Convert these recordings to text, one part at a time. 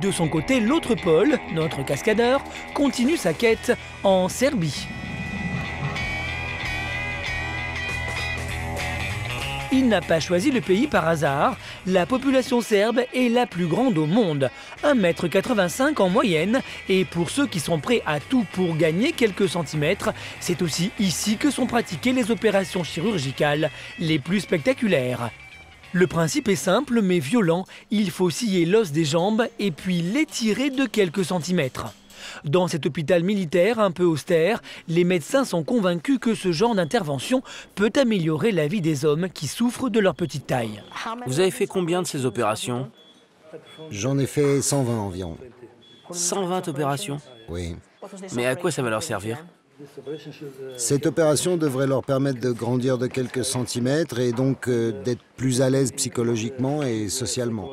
De son côté, l'autre Paul, notre cascadeur, continue sa quête en Serbie. Il n'a pas choisi le pays par hasard. La population serbe est la plus grande au monde, 1,85 m en moyenne. Et pour ceux qui sont prêts à tout pour gagner quelques centimètres, c'est aussi ici que sont pratiquées les opérations chirurgicales les plus spectaculaires. Le principe est simple mais violent. Il faut scier l'os des jambes et puis l'étirer de quelques centimètres. Dans cet hôpital militaire un peu austère, les médecins sont convaincus que ce genre d'intervention peut améliorer la vie des hommes qui souffrent de leur petite taille. Vous avez fait combien de ces opérations? J'en ai fait 120 environ. 120 opérations? Oui. Mais à quoi ça va leur servir? Cette opération devrait leur permettre de grandir de quelques centimètres et donc d'être plus à l'aise psychologiquement et socialement.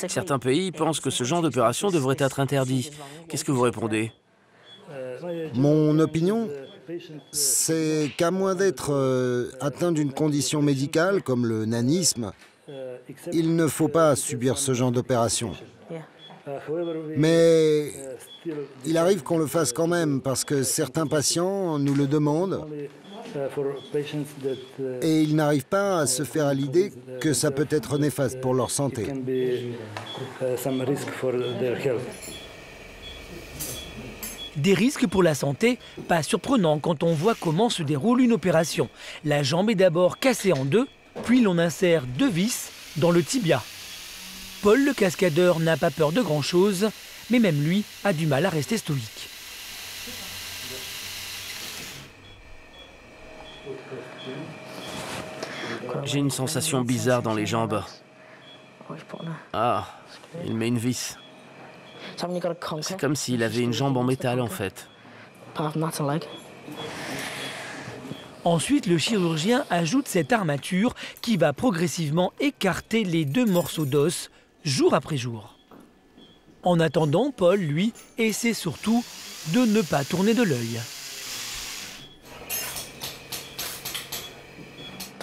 Certains pays pensent que ce genre d'opération devrait être interdit. Qu'est-ce que vous répondez? Mon opinion, c'est qu'à moins d'être atteint d'une condition médicale comme le nanisme, il ne faut pas subir ce genre d'opération. Mais il arrive qu'on le fasse quand même parce que certains patients nous le demandent et ils n'arrivent pas à se faire à l'idée que ça peut être néfaste pour leur santé. Des risques pour la santé, pas surprenant quand on voit comment se déroule une opération. La jambe est d'abord cassée en deux, puis l'on insère 2 vis dans le tibia. Paul, le cascadeur, n'a pas peur de grand-chose, mais même lui a du mal à rester stoïque. J'ai une sensation bizarre dans les jambes. Ah, il met une vis. C'est comme s'il avait une jambe en métal en fait. Ensuite, le chirurgien ajoute cette armature qui va progressivement écarter les 2 morceaux d'os jour après jour. En attendant, Paul, lui, essaie surtout de ne pas tourner de l'œil.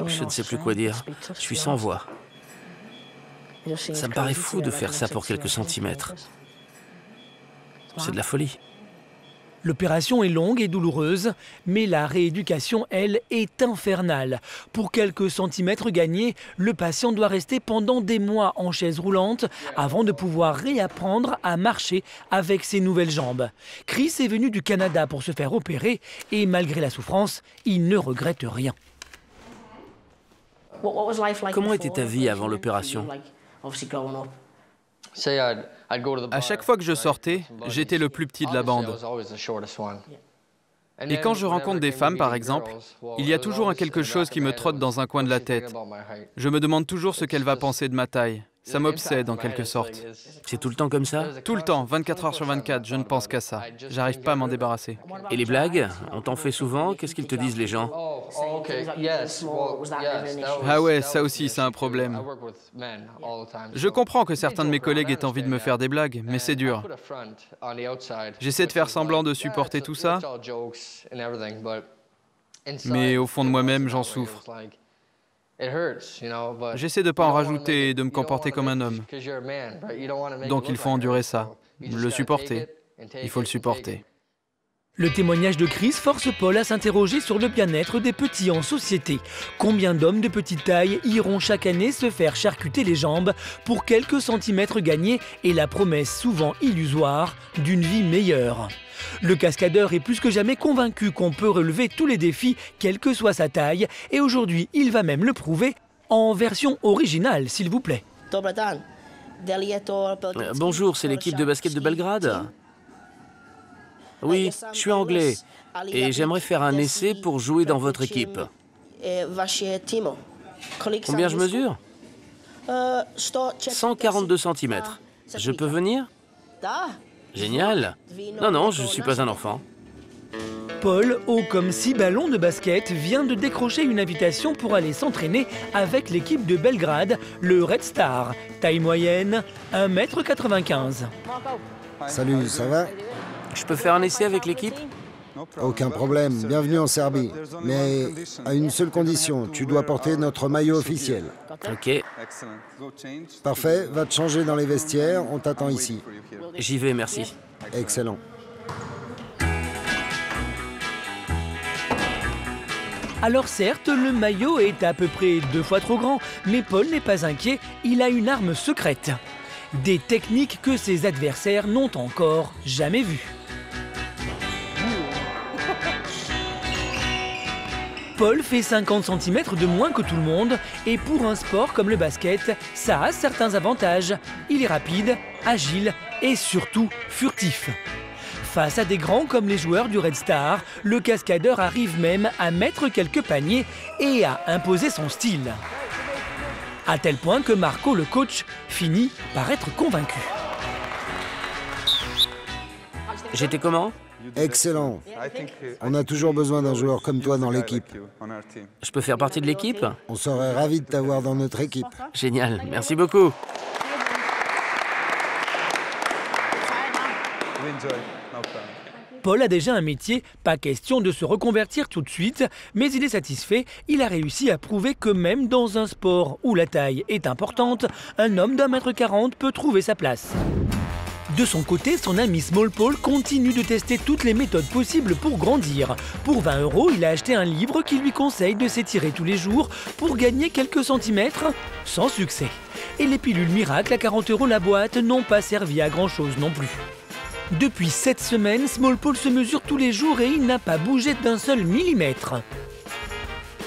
Je ne sais plus quoi dire. Je suis sans voix. Ça me paraît fou de faire ça pour quelques centimètres. C'est de la folie. L'opération est longue et douloureuse, mais la rééducation, elle, est infernale. Pour quelques centimètres gagnés, le patient doit rester pendant des mois en chaise roulante avant de pouvoir réapprendre à marcher avec ses nouvelles jambes. Chris est venu du Canada pour se faire opérer et malgré la souffrance, il ne regrette rien. Comment était ta vie avant l'opération? À chaque fois que je sortais, j'étais le plus petit de la bande. Et quand je rencontre des femmes, par exemple, il y a toujours quelque chose qui me trotte dans un coin de la tête. Je me demande toujours ce qu'elle va penser de ma taille. Ça m'obsède en quelque sorte. C'est tout le temps comme ça? Tout le temps, 24 heures sur 24, je ne pense qu'à ça. J'arrive pas à m'en débarrasser. Et les blagues? On t'en fait souvent? Qu'est-ce qu'ils te disent les gens? Ah ouais, ça aussi c'est un problème. Je comprends que certains de mes collègues aient envie de me faire des blagues, mais c'est dur. J'essaie de faire semblant de supporter tout ça, mais au fond de moi-même, j'en souffre. J'essaie de ne pas en rajouter et de me comporter comme un homme. Donc il faut endurer ça, le supporter. Il faut le supporter. Le témoignage de Chris force Paul à s'interroger sur le bien-être des petits en société. Combien d'hommes de petite taille iront chaque année se faire charcuter les jambes pour quelques centimètres gagnés et la promesse souvent illusoire d'une vie meilleure? Le cascadeur est plus que jamais convaincu qu'on peut relever tous les défis, quelle que soit sa taille, et aujourd'hui, il va même le prouver en version originale, s'il vous plaît. Bonjour, c'est l'équipe de basket de Belgrade? Oui, je suis anglais et j'aimerais faire un essai pour jouer dans votre équipe. Combien je mesure? 142 cm. Je peux venir? Génial. Non, je ne suis pas un enfant. Paul, haut comme 6 ballons de basket, vient de décrocher une invitation pour aller s'entraîner avec l'équipe de Belgrade, le Red Star. Taille moyenne, 1,95 m. Salut, ça va? Je peux faire un essai avec l'équipe? Aucun problème, bienvenue en Serbie. Mais à une seule condition, tu dois porter notre maillot officiel. Ok, Parfait, va te changer dans les vestiaires, on t'attend ici. j'y vais, merci. Excellent. Alors certes, le maillot est à peu près 2 fois trop grand, mais Paul n'est pas inquiet, il a une arme secrète. Des techniques que ses adversaires n'ont encore jamais vues. Paul fait 50 cm de moins que tout le monde, et pour un sport comme le basket, ça a certains avantages. Il est rapide, agile et surtout furtif. Face à des grands comme les joueurs du Red Star, le cascadeur arrive même à mettre quelques paniers et à imposer son style. À tel point que Marco, le coach, finit par être convaincu. J'étais comment? Excellent. On a toujours besoin d'un joueur comme toi dans l'équipe. Je peux faire partie de l'équipe? On serait ravis de t'avoir dans notre équipe. Génial, merci beaucoup. Paul a déjà un métier, pas question de se reconvertir tout de suite, mais il est satisfait, il a réussi à prouver que même dans un sport où la taille est importante, un homme d'1,40 m peut trouver sa place. De son côté, son ami Small Paul continue de tester toutes les méthodes possibles pour grandir. Pour 20 €, il a acheté un livre qui lui conseille de s'étirer tous les jours pour gagner quelques centimètres, sans succès. Et les pilules miracles à 40 € la boîte n'ont pas servi à grand chose non plus. Depuis 7 semaines, Small Paul se mesure tous les jours et il n'a pas bougé d'un seul millimètre.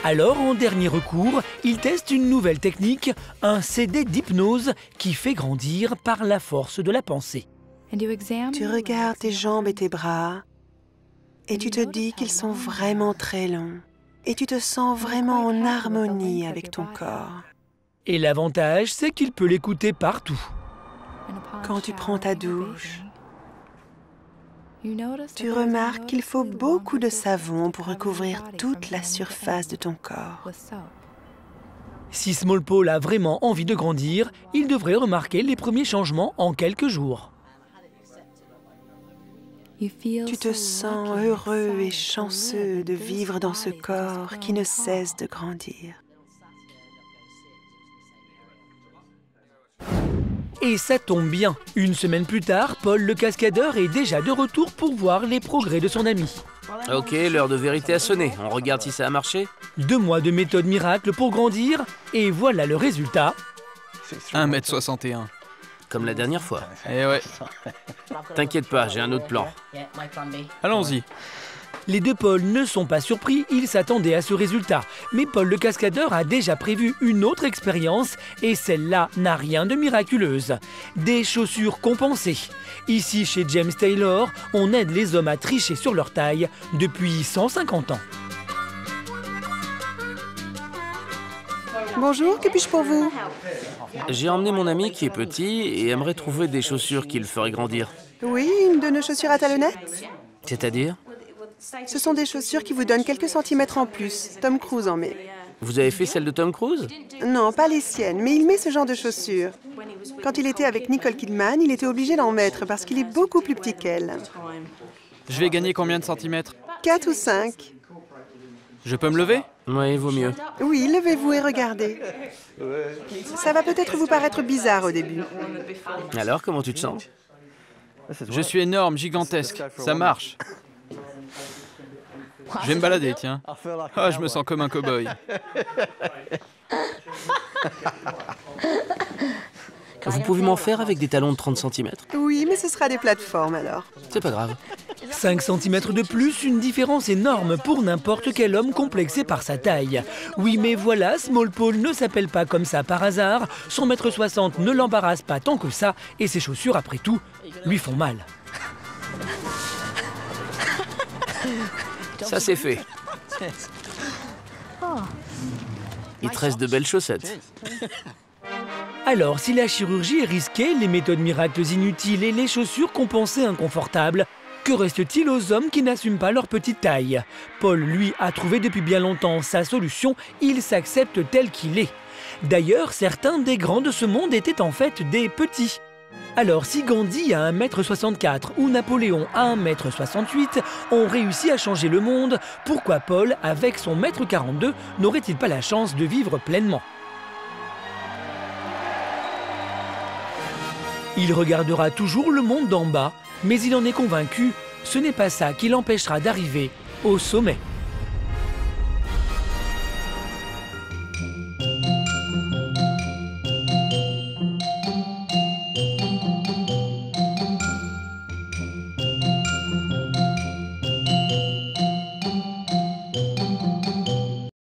Alors, en dernier recours, il teste une nouvelle technique, un CD d'hypnose qui fait grandir par la force de la pensée. Tu regardes tes jambes et tes bras et tu te dis qu'ils sont vraiment très longs et tu te sens vraiment en harmonie avec ton corps. Et l'avantage, c'est qu'il peut l'écouter partout. Quand tu prends ta douche, tu remarques qu'il faut beaucoup de savon pour recouvrir toute la surface de ton corps. Si Small Paul a vraiment envie de grandir, il devrait remarquer les premiers changements en quelques jours. Tu te sens heureux et chanceux de vivre dans ce corps qui ne cesse de grandir. Et ça tombe bien. Une semaine plus tard, Paul le cascadeur est déjà de retour pour voir les progrès de son ami. Ok, l'heure de vérité a sonné. On regarde si ça a marché. 2 mois de méthode miracle pour grandir, et voilà le résultat. 1,61 m. Comme la dernière fois. Eh ouais. T'inquiète pas, j'ai un autre plan. Allons-y. Les deux Paul ne sont pas surpris, ils s'attendaient à ce résultat. Mais Paul le cascadeur a déjà prévu une autre expérience et celle-là n'a rien de miraculeuse. Des chaussures compensées. Ici, chez James Taylor, on aide les hommes à tricher sur leur taille depuis 150 ans. Bonjour, que puis-je pour vous? J'ai emmené mon ami qui est petit et aimerait trouver des chaussures qui le feraient grandir. Oui, une de nos chaussures à talonnettes. C'est-à-dire? Ce sont des chaussures qui vous donnent quelques centimètres en plus. Tom Cruise en met. Vous avez fait celle de Tom Cruise? Non, pas les siennes, mais il met ce genre de chaussures. Quand il était avec Nicole Kidman, il était obligé d'en mettre parce qu'il est beaucoup plus petit qu'elle. Je vais gagner combien de centimètres? 4 ou 5. Je peux me lever? Oui, vaut mieux. Oui, levez-vous et regardez. Ça va peut-être vous paraître bizarre au début. Alors, comment tu te sens? Je suis énorme, gigantesque. Ça marche. Je vais me balader, tiens. Ah, je me sens comme un cow-boy. Vous pouvez m'en faire avec des talons de 30 cm? Oui, mais ce sera des plateformes alors. C'est pas grave. 5 cm de plus, une différence énorme pour n'importe quel homme complexé par sa taille. Oui, mais voilà, Small Paul ne s'appelle pas comme ça par hasard. Son 1,60 m ne l'embarrasse pas tant que ça, et ses chaussures, après tout, lui font mal. Ça, c'est fait. Il te reste de belles chaussettes. Alors, si la chirurgie est risquée, les méthodes miracles inutiles et les chaussures compensées inconfortables, que reste-t-il aux hommes qui n'assument pas leur petite taille? Paul, lui, a trouvé depuis bien longtemps sa solution, il s'accepte tel qu'il est. D'ailleurs, certains des grands de ce monde étaient en fait des petits. Alors si Gandhi à 1,64 m ou Napoléon à 1,68 m ont réussi à changer le monde, pourquoi Paul, avec son 1,42 m, n'aurait-il pas la chance de vivre pleinement? Il regardera toujours le monde d'en bas, mais il en est convaincu, ce n'est pas ça qui l'empêchera d'arriver au sommet.